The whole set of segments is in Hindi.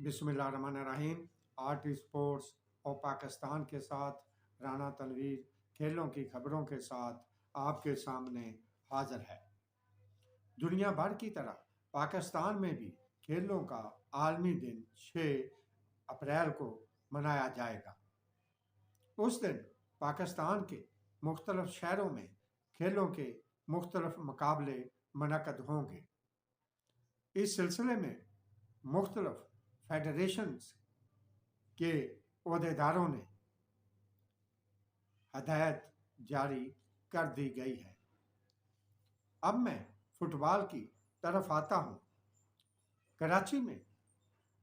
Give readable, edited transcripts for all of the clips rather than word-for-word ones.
बिस्मिल्लाहिर्रहमानिर्रहीम। आर्ट स्पोर्ट्स और पाकिस्तान के साथ राना तनवीर खेलों की खबरों के साथ आपके सामने हाजिर है। दुनिया भर की तरह पाकिस्तान में भी खेलों का आलमी दिन 6 अप्रैल को मनाया जाएगा। उस दिन पाकिस्तान के मुख्तलिफ शहरों में खेलों के मुख्तलिफ मुकाबले मुनक्कद होंगे। इस सिलसिले में मुख्तलिफ फेडरेशंस के ओहदेदारों ने हदायत जारी कर दी गई है। अब मैं फुटबॉल की तरफ आता हूँ। कराची में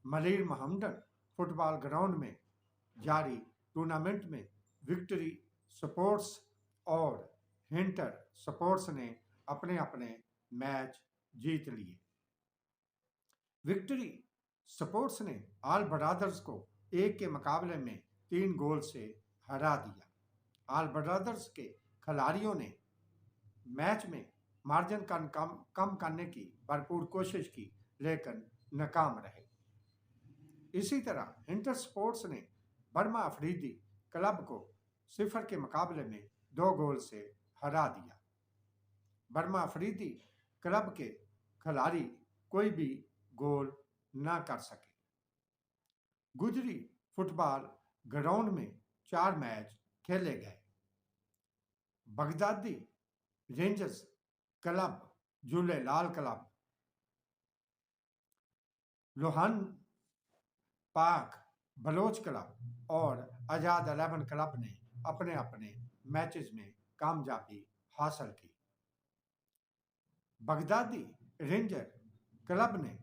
मलीर मोहम्मदन फुटबॉल ग्राउंड में जारी टूर्नामेंट में विक्ट्री स्पोर्ट्स और हिंटर स्पोर्ट्स ने अपने अपने मैच जीत लिए। विक्ट्री स्पोर्ट्स ने आल ब्रदर्स को 1 के मुकाबले में 3 गोल से हरा दिया। आल ब्रदर्स के खिलाड़ियों ने मैच में मार्जिन कम करने की भरपूर कोशिश की, लेकिन नाकाम रहे। इसी तरह हिंटर स्पोर्ट्स ने बर्मा अफरीदी क्लब को 0 के मुकाबले में 2 गोल से हरा दिया। बर्मा अफरीदी क्लब के खिलाड़ी कोई भी गोल ना कर सके। गुजरी फुटबॉल ग्राउंड में 4 मैच खेले गए। Baghdadi rangers club, Jhulelal club, Lohan पाक बलोच क्लब और आज़ाद 11 क्लब ने अपने अपने मैचेस में कामयाबी हासिल की। बगदादी रेंजर क्लब ने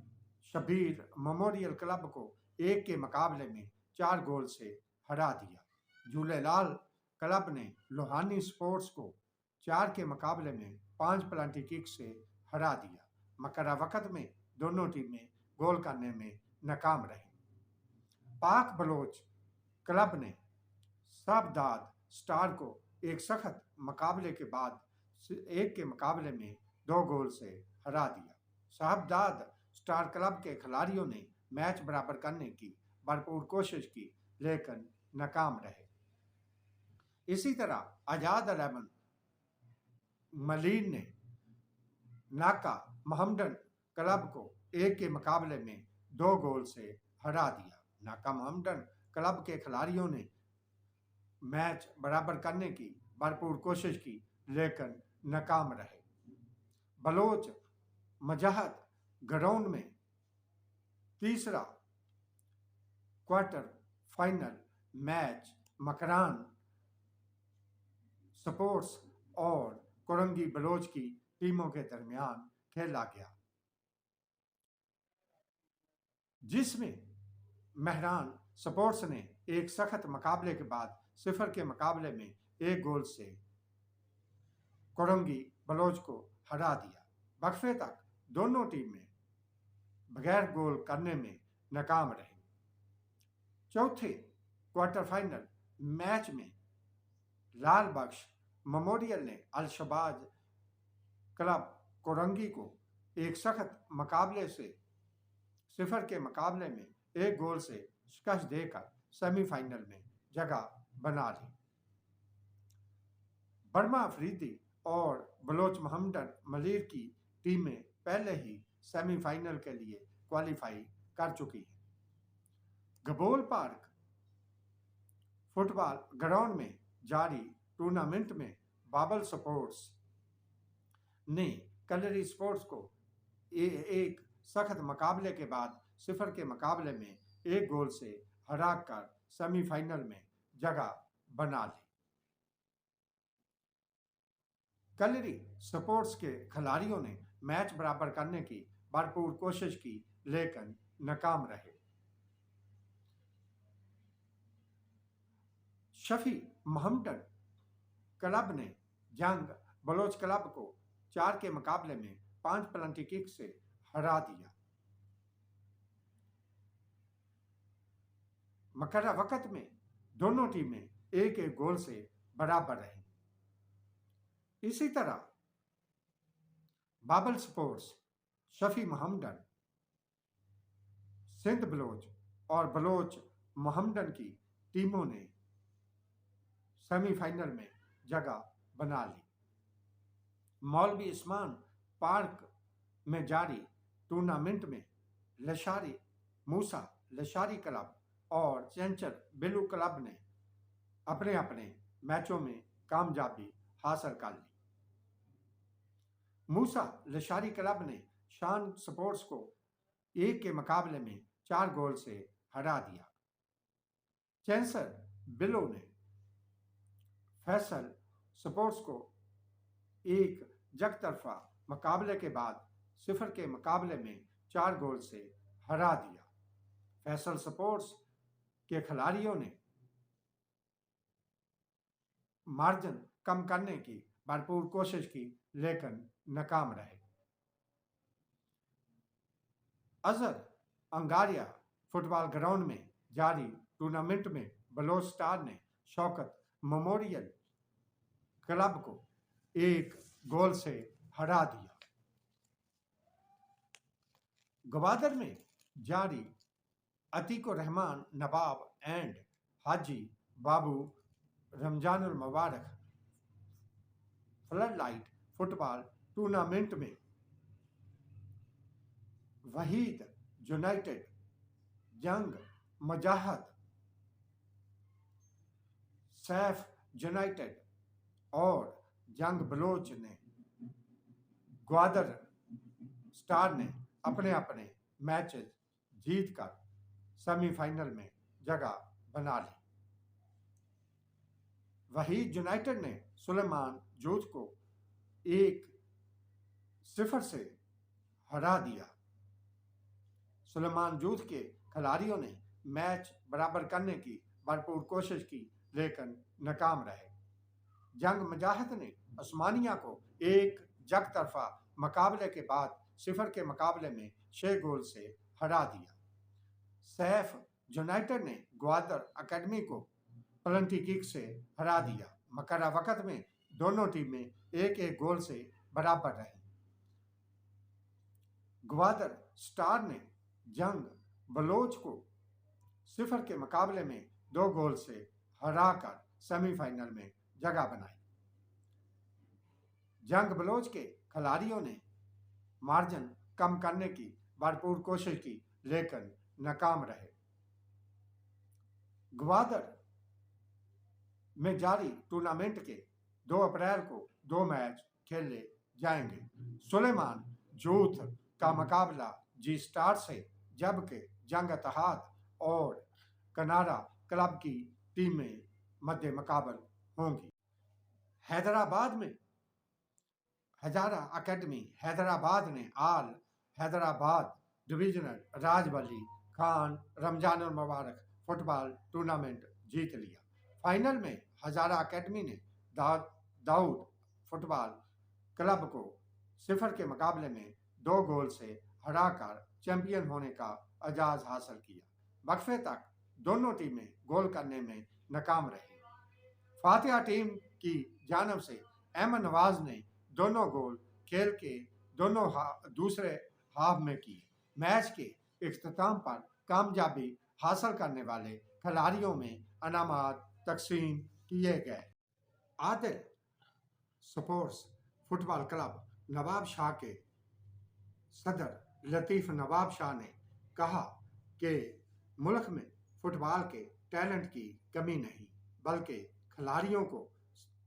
शबीर मेमोरियल क्लब को 1 के मुकाबले में 4 गोल से हरा दिया। झूलेलाल क्लब ने लोहानी स्पोर्ट्स को 4 के मुकाबले में 5 पेनल्टी किक से हरा दिया। मकरा वक्त में दोनों टीमें गोल करने में नाकाम रही। पाक बलोच क्लब ने शाहबाद स्टार को एक सख्त मुकाबले के बाद 1 के मुकाबले में 2 गोल से हरा दिया। शाहबाद स्टार क्लब के खिलाड़ियों ने मैच बराबर करने की भरपूर कोशिश की, लेकिन नाकाम रहे। इसी तरह आज़ाद 11 मलीर ने नाका मोहम्मदन क्लब को 1 के मुकाबले में 2 गोल से हरा दिया। नाका मोहम्मदन क्लब के खिलाड़ियों ने मैच बराबर करने की भरपूर कोशिश की, लेकिन नाकाम रहे। बलोच मजाहत ग्राउंड में तीसरा quarter final match Makran sports और कोरंगी बलोच की टीमों के दरमियान खेला गया, जिसमें महरान स्पोर्ट्स ने एक सख्त मुकाबले के बाद 0 के मुकाबले में 1 गोल से कोरंगी बलोच को हरा दिया। वक्फे तक दोनों टीमें बगैर गोल करने में नाकाम रही। चौथे क्वार्टर फाइनल मैच में लाल बख्श मेमोरियल ने अल शबाज क्लब कोरंगी को एक सख्त मुकाबले से 0 के मुकाबले में 1 गोल से शिकस्त देकर सेमीफाइनल में जगह बना ली। बर्मा अफरीदी और बलोच मोहम्मदन मलीर की टीमें पहले ही सेमीफाइनल के लिए क्वालिफाई कर चुकी हैं। गबोल पार्क फुटबॉल ग्राउंड में जारी टूर्नामेंट में बाबल स्पोर्ट्स ने कलरी स्पोर्ट्स को एक सख्त मुकाबले के बाद 0 के मुकाबले में 1 गोल से हरा कर सेमीफाइनल में जगह बना ली। कलरी स्पोर्ट्स के खिलाड़ियों ने मैच बराबर करने की भरपूर कोशिश की, लेकिन नाकाम रहे। शफी मोहम्मदन क्लब ने जंग बलोच क्लब को 4 के मुकाबले में 5 पेनल्टी किक से हरा दिया। मकरा वक्त में दोनों टीमें 1-1 गोल से बराबर रही। इसी तरह बाबल स्पोर्ट्स, शफी मोहम्मदन, सिंध बलोच और बलोच मोहम्मडन की टीमों ने सेमीफाइनल में जगह बना ली। मौलवी उस्मान पार्क में जारी टूर्नामेंट में लशारी मूसा लशारी क्लब और चेंचर बिलू क्लब ने अपने अपने मैचों में कामयाबी हासिल कर ली। मूसा लशारी क्लब ने शान स्पोर्ट्स को 1 के मुकाबले में 4 गोल से हरा दिया। चेंसर बिलो ने फैसल स्पोर्ट्स को एक जगतरफा मुकाबले के बाद 0 के मुकाबले में 4 गोल से हरा दिया। फैसल स्पोर्ट्स के खिलाड़ियों ने मार्जिन कम करने की भरपूर कोशिश की लेकिन नाकाम रहे। अजहर अंगारिया फुटबॉल ग्राउंड में जारी टूर्नामेंट में बलोच स्टार ने शौकत मेमोरियल क्लब को 1 गोल से हरा दिया। गवादर में जारी Atiqur Rahman Nawab and Haji Babu Ramzanul Mubarak floodlight football tournament में वहीद यूनाइटेड, जंग मुजाहिद, सैफ यूनाइटेड और जंग बलोच ने ग्वादर स्टार ने अपने अपने मैचेस जीतकर सेमीफाइनल में जगह बना ली। वहीद यूनाइटेड ने सुलेमान जूथ को 1-0 से हरा दिया। सुलेमान जूथ के खिलाड़ियों ने मैच बराबर करने की भरपूर कोशिश की लेकिन नाकाम रहे। जंग मुजाहिद ने उस्मानिया को 1 जगतरफा मुकाबले के बाद 0 के मुकाबले में 6 गोल से हरा दिया। सैफ यूनाइटेड ने ग्वादर अकेडमी को पेनल्टी किक से हरा दिया। मकरा वक्त में दोनों टीमें 1-1 गोल से बराबर रही। ग्वादर स्टार ने जंग बलोच को 0 के मुकाबले में 2 गोल से हराकर सेमीफाइनल में जगह बनाई। जंग बलोच के खिलाड़ियों ने मार्जिन कम करने की भरपूर कोशिश की लेकिन नाकाम रहे। ग्वादर में जारी टूर्नामेंट के 2 अप्रैल को 2 मैच खेले जाएंगे। सुलेमान जूथ का मुकाबला जी स्टार से जबकि जंग इत्तेहाद और कनारा क्लब की टीमें मध्य मुकाबल होंगी। हैदराबाद में हजारा अकेडमी हैदराबाद ने आल हैदराबाद डिवीजनल राजवली खान रमजानुल मुबारक फुटबॉल टूर्नामेंट जीत लिया। फाइनल में हजारा अकेडमी ने दाऊद फुटबॉल क्लब को 0 के मुकाबले में 2 गोल से हराकर चैंपियन होने का एजाज हासिल किया। वक्फे तक दोनों टीमें गोल करने में नाकाम रही। फातिहा टीम की जानब से अहमद नवाज ने दोनों गोल खेल के दूसरे हाफ में किए। मैच के इख्तिताम पर कामयाबी हासिल करने वाले खिलाड़ियों में इनामात तकसीम किए गए। Adil sports football club Nawab Shah के सदर लतीफ़ नवाब शाह ने कहा कि मुल्क में फुटबॉल के टैलेंट की कमी नहीं बल्कि खिलाड़ियों को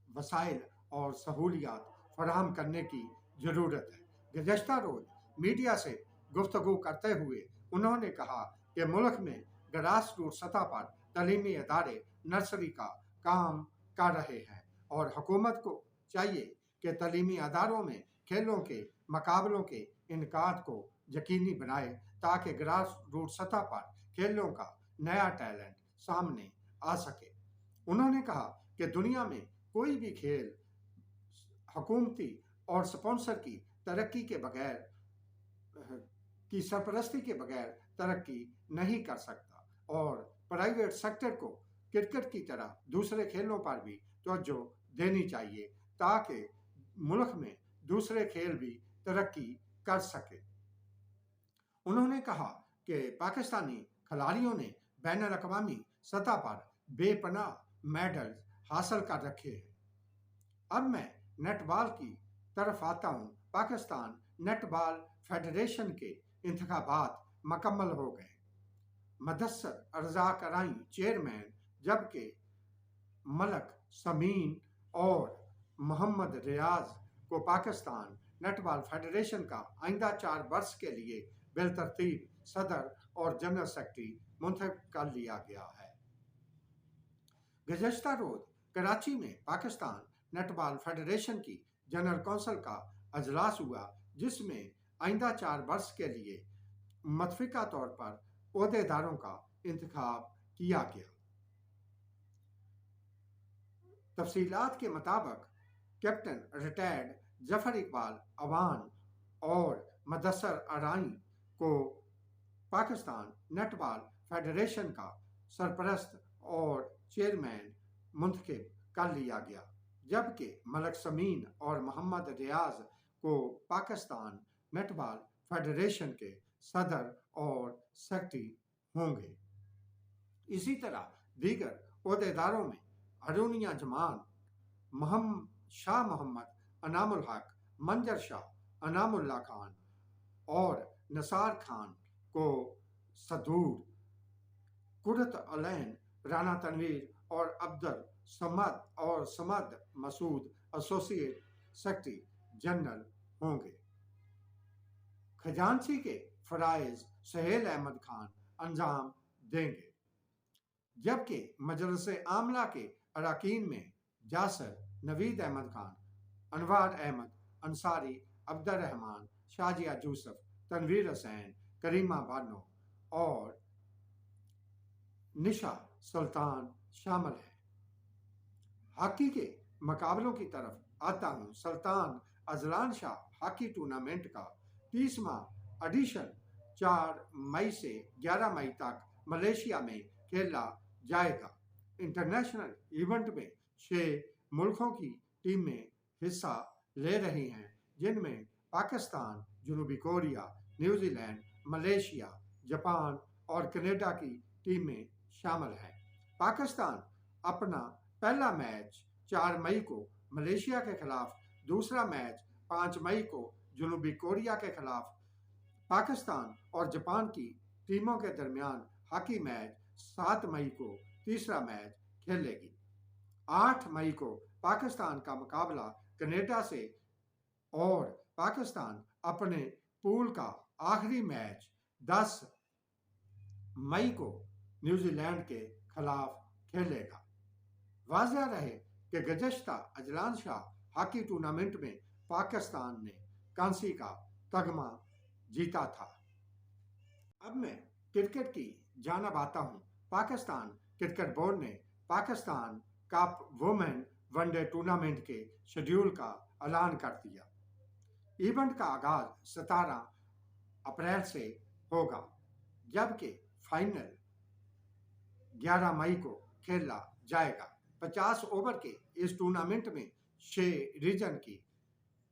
वसाइल और सहूलियात फराहम करने की ज़रूरत है। गुज़श्ता रोज़ मीडिया से गुफ्तगू करते हुए उन्होंने कहा कि मुल्क में ग्रास रूट सतह पर तालीमी इदारे नर्सरी का काम कर रहे हैं और हुकूमत को चाहिए कि तालीमी इदारों में खेलों के मुकाबलों के इनकाद को यकीनी बनाए ताकि ग्रास रूट सतह पर खेलों का नया टैलेंट सामने आ सके। उन्होंने कहा कि दुनिया में कोई भी खेल हुकूमती और स्पॉन्सर की तरक्की के बगैर की सरपरस्ती के बगैर तरक्की नहीं कर सकता और प्राइवेट सेक्टर को क्रिकेट की तरह दूसरे खेलों पर भी तवज्जो देनी चाहिए ताकि मुल्क में दूसरे खेल भी तरक्की कर सके। उन्होंने कहा कि पाकिस्तानी खिलाड़ियों ने बैन अवी सतह पर बेपनाह मेडल हासिल कर रखे हैं। अब मैं नेटबॉल की तरफ आता हूँ। पाकिस्तान नेटबॉल फेडरेशन के इंतखाबात मुकम्मल हो गए। मुदस्सर रज़ाक अराई चेयरमैन, जबकि मलक समीन और मोहम्मद रियाज को पाकिस्तान नेटबॉल फेडरेशन का आइंदा 4 वर्ष के लिए बिलतरतीब सदर और जनरल सेक्रेटरी मुंतखब कर लिया गया है। गुज़श्ता रोज कराची में पाकिस्तान नेटबॉल फेडरेशन की जनरल कौंसिल का अजलास हुआ, जिसमें आइंदा 4 वर्ष के लिए मुतफ़िका तौर पर ओहदेदारों का इंतखाब किया गया। तफसीलात के मुताबिक कैप्टन रिटायर्ड जफर इकबाल अवान और मुदस्सर अराई को पाकिस्तान नेटबॉल फेडरेशन का सरपरस्त और चेयरमैन मुंतखब कर लिया गया, जबकि मलक समीन और मोहम्मद रियाज को पाकिस्तान नेटबॉल फेडरेशन के सदर और सेक्रेटरी होंगे। इसी तरह दीगर ओहदेदारों में हरूनिया जमान, शाह मोहम्मद अनामुल हक, मंजर शाह, अनामुल्लाह खान और नसार खान को सदूर, कुर्रत अलैन, राना तनवीर और Abdul Samad Masood associate secretary general होंगे। खजांची के फराइज सहेल अहमद खान अंजाम देंगे, जबकि मजलिस आमला के अरकान में जासर, नवीद अहमद खान, अनवार अहमद अंसारी, अब्दुर्रहमान, शाजिया यूसुफ, तनवीर हुसैन, करीमा बानो और निशा सुल्तान शामिल हैं। हॉकी के मुकाबलों की तरफ आता हूँ। Sultan Azlan Shah hockey tournament का 30वां एडिशन 4 मई से 11 मई तक मलेशिया में खेला जाएगा। इंटरनेशनल इवेंट में 6 मुल्कों की टीमें हिस्सा ले रही हैं, जिनमें पाकिस्तान, जनूबी कोरिया, न्यूजीलैंड, मलेशिया, जापान और कनाडा की टीमें शामिल हैं। पाकिस्तान अपना पहला मैच 4 मई को मलेशिया के खिलाफ, दूसरा मैच 5 मई को जनूबी कोरिया के खिलाफ, पाकिस्तान और जापान की टीमों के दरमियान हॉकी मैच 7 मई को तीसरा मैच खेलेगी। 8 मई को पाकिस्तान का मुकाबला कनाडा से और पाकिस्तान अपने पूल का आखिरी मैच 10 मई को न्यूजीलैंड के खिलाफ खेलेगा। वाज़ेह रहे कि गुज़श्ता अजलान शाह हॉकी टूर्नामेंट में पाकिस्तान ने कांसी का तगमा जीता था। अब मैं क्रिकेट की जानब आता हूँ। पाकिस्तान क्रिकेट बोर्ड ने Pakistan cup women one day tournament के शेड्यूल का ऐलान कर दिया। इवेंट का आगाज 17 अप्रैल से होगा, जबकि फाइनल 11 मई को खेला जाएगा। 50 ओवर के इस टूर्नामेंट में 6 रीजन की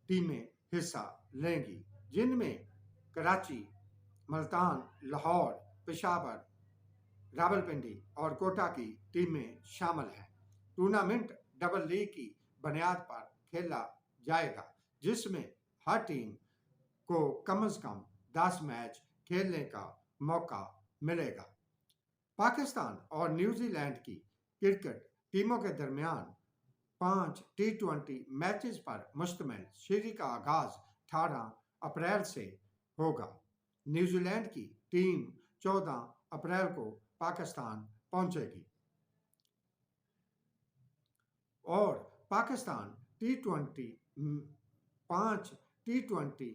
टीमें हिस्सा लेंगी, जिनमें कराची, मुल्तान, लाहौर, पेशावर, रावलपिंडी और कोटा की टीमें शामिल हैं। टूर्नामेंट डबल लीग की बुनियाद पर खेला जाएगा, जिसमें हर टीम को कम से कम 10 मैच खेलने का मौका मिलेगा। पाकिस्तान और न्यूजीलैंड की क्रिकेट टीमों के दरमियान 5 T20 मैचेस पर मुश्तमिल सीरीज का आगाज 18 अप्रैल से होगा। न्यूजीलैंड की टीम 14 अप्रैल को पाकिस्तान पहुंचेगी और पाकिस्तान पांच T20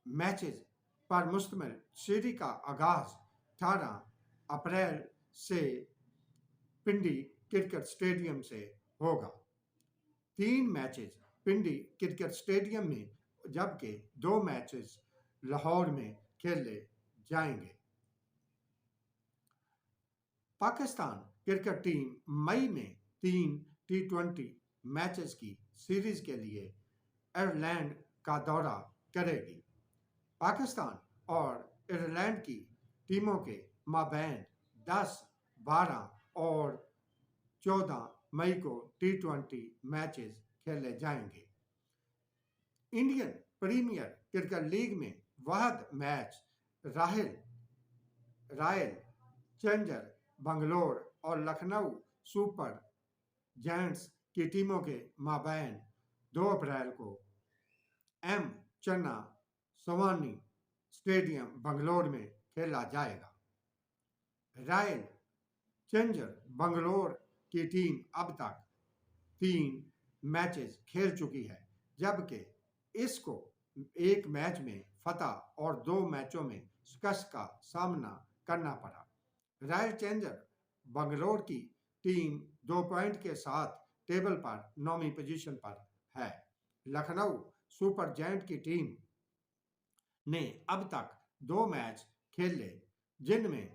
मैचेस पर मुश्तमिल सीरीज का आगाज 18 अप्रैल से पिंडी क्रिकेट स्टेडियम से होगा। 3 मैचेस पिंडी क्रिकेट स्टेडियम में, जबकि 2 मैचेस लाहौर में खेले जाएंगे। पाकिस्तान क्रिकेट टीम मई में 3 T20 मैचेस की सीरीज के लिए आयरलैंड का दौरा करेगी। पाकिस्तान और आयरलैंड की टीमों के माबैन 10, 12 और 14 मई को T20 मैचेस खेले जाएंगे। इंडियन प्रीमियर क्रिकेट लीग में वाहद मैच रॉयल चैलेंजर बंगलोर और लखनऊ सुपर जायंट्स की टीमों के माबैन 2 अप्रैल को एम चन्ना स्वामी स्टेडियम बंगलोर में खेला जाएगा। रॉयल चैलेंजर बंगलोर की टीम अब तक 3 मैचेस खेल चुकी है, जबकि इसको एक मैच में फतह और 2 मैचों में शिकस्त का सामना करना पड़ा। रॉयल चैलेंजर बंगलोर की टीम 2 पॉइंट के साथ टेबल पर 9वीं पोजीशन पर है। लखनऊ सुपर जायंट की टीम ने अब तक 2 मैच खेले, जिनमें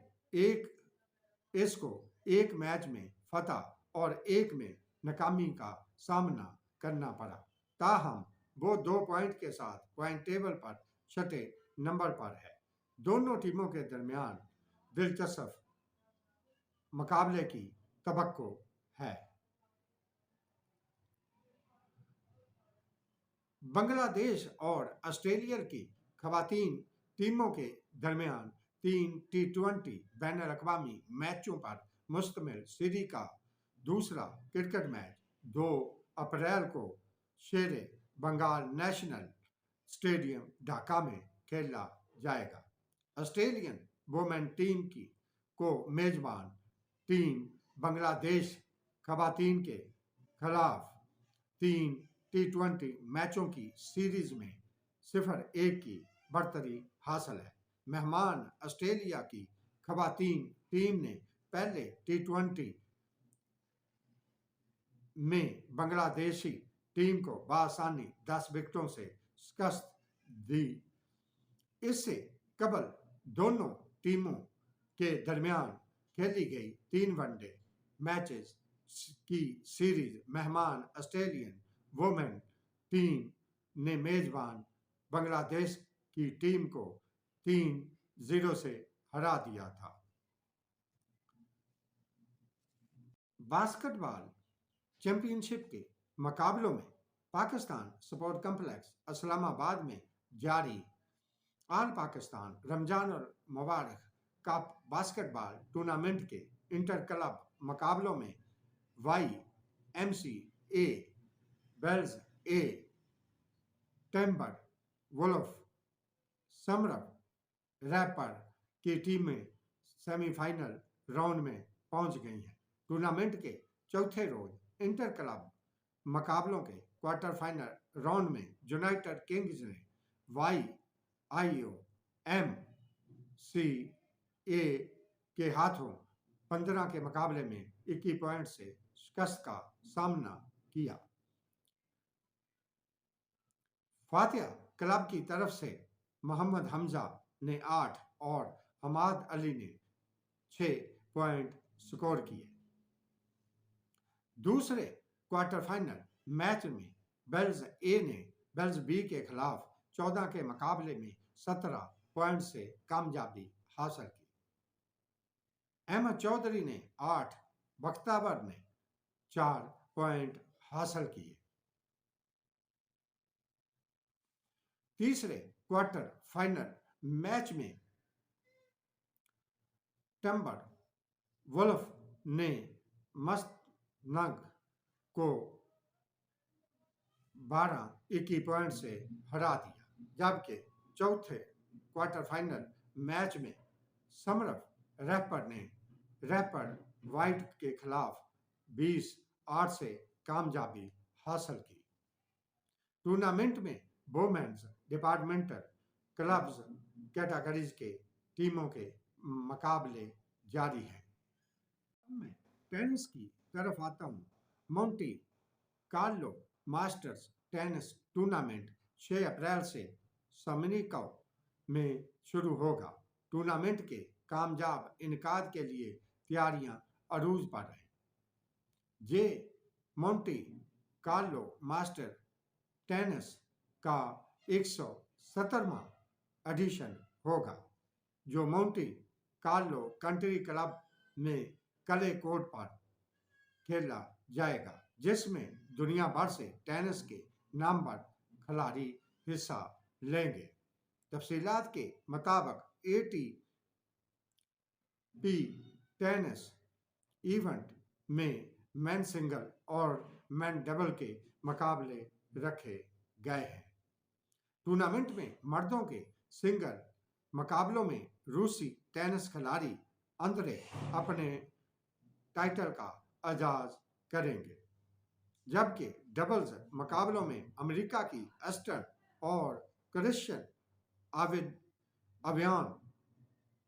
इसको एक मैच में फतह और एक में नाकामी का सामना करना पड़ा। ताहम वो 2 पॉइंट के साथ पॉइंट टेबल पर 6 नंबर पर है। दोनों टीमों के दरमियान दिलचस्प मुकाबले की तवक्को है। बांग्लादेश और ऑस्ट्रेलिया की खवातीन टीमों के दरमियान 3 T20 बैन अवी मैचों पर मुश्तमिल सीरीज का दूसरा क्रिकेट मैच 2 अप्रैल को शेरे बंगाल नेशनल स्टेडियम ढाका में खेला जाएगा। ऑस्ट्रेलियन वुमेन टीम को मेजबान टीम बांग्लादेश खवातीन के खिलाफ 3 T20 मैचों की सीरीज में 0-1 की बढ़तरी हासिल है। मेहमान ऑस्ट्रेलिया की खवातीन टीम ने पहले T20 में बांग्लादेशी टीम को बआसानी 10 विकेटों से शिकस्त दी। इससे कबल दोनों टीमों के दरमियान खेली गई 3 वनडे मैचेस की सीरीज मेहमान ऑस्ट्रेलियन वुमेन टीम ने मेजबान बांग्लादेश की टीम को 3-0 से हरा दिया था। बास्केटबॉल चैंपियनशिप के मुकाबलों में पाकिस्तान स्पोर्ट कॉम्प्लेक्स इस्लामाबाद में जारी आल पाकिस्तान रमजान और मुबारक कप बास्केटबॉल टूर्नामेंट के इंटर क्लब मुकाबलों में YMCA बेल्स ए टेम्बर वुल्फ समरफ रैपर की टीमें सेमीफाइनल राउंड में पहुंच गई हैं। टूर्नामेंट के चौथे रोज इंटर क्लब मुकाबलों के क्वार्टर फाइनल राउंड में यूनाइटेड किंग्स ने YIOMCA के हाथों 15 के मुकाबले में 21 पॉइंट से शिकस्त का सामना किया। फातिहा क्लब की तरफ से मोहम्मद हमजा ने 8 और हमाद अली ने 6 पॉइंट स्कोर किए। दूसरे क्वार्टर फाइनल मैच में बेल्स ए ने बेल्स बी के खिलाफ 14 के मुकाबले में 17 पॉइंट से कामयाबी हासिल की। अहमद चौधरी ने 8, बख्तावर ने 4 पॉइंट हासिल किए। तीसरे क्वार्टर फाइनल मैच में टेम्बर वुल्फ ने मस्तनग को 12-21 पॉइंट से हरा दिया, जबकि चौथे क्वार्टर फाइनल मैच में समरफ रैपर वाइट के खिलाफ 20-8 से कामयाबी हासिल की। टूर्नामेंट में वुमेन्स डिपार्टमेंटल क्लब्स कैटेगरीज के टीमों के मुकाबले जारी हैं। मैं टेनिस की तरफ आता हूँ। Monte Carlo masters tennis tournament 6 अप्रैल से समिनिकौ में शुरू होगा। टूर्नामेंट के कामयाब इनकाद के लिए तैयारियां अरूज पर हैं। ये मोंटी कार्लो मास्टर टेनिस का 170वां एडिशन होगा, जो मोंटी कार्लो कंट्री क्लब में क्ले कोर्ट पर खेला जाएगा, जिसमें दुनिया भर से टेनिस के नामवर खिलाड़ी हिस्सा लेंगे। तफसीलात के मुताबिक एटीपी टेनिस इवेंट में मेन सिंगल और मेन डबल के मुकाबले रखे गए हैं। टूर्नामेंट में मर्दों के सिंगल मुकाबलों में रूसी टेनिस खिलाड़ी अंद्रे अपने टाइटल का आगाज करेंगे, जबकि डबल्स मुकाबलों में अमेरिका की एस्टर और क्रिश्चियन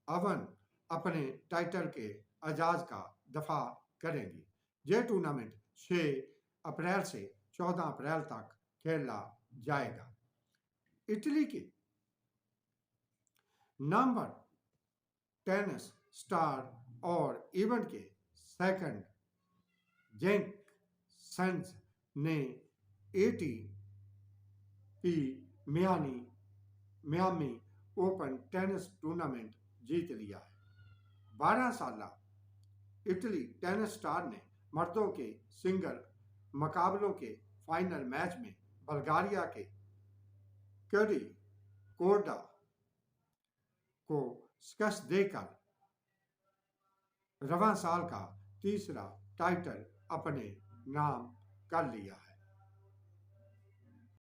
अवन अपने टाइटल के आगाज का दफा करेंगी। यह टूर्नामेंट 6 अप्रैल से 14 अप्रैल तक खेला जाएगा। इटली के नंबर टेनिस स्टार और इवेंट के सेकंड जेंक सेंस ने ATP Miami Open tennis tournament जीत लिया है। 12 साल इटली टेनिस स्टार ने मर्दों के सिंगल मुकाबलों के फाइनल मैच में बल्गारिया के क्योरी कोर्डा को शिकस्त देकर रवां साल का तीसरा टाइटल अपने नाम कर लिया है।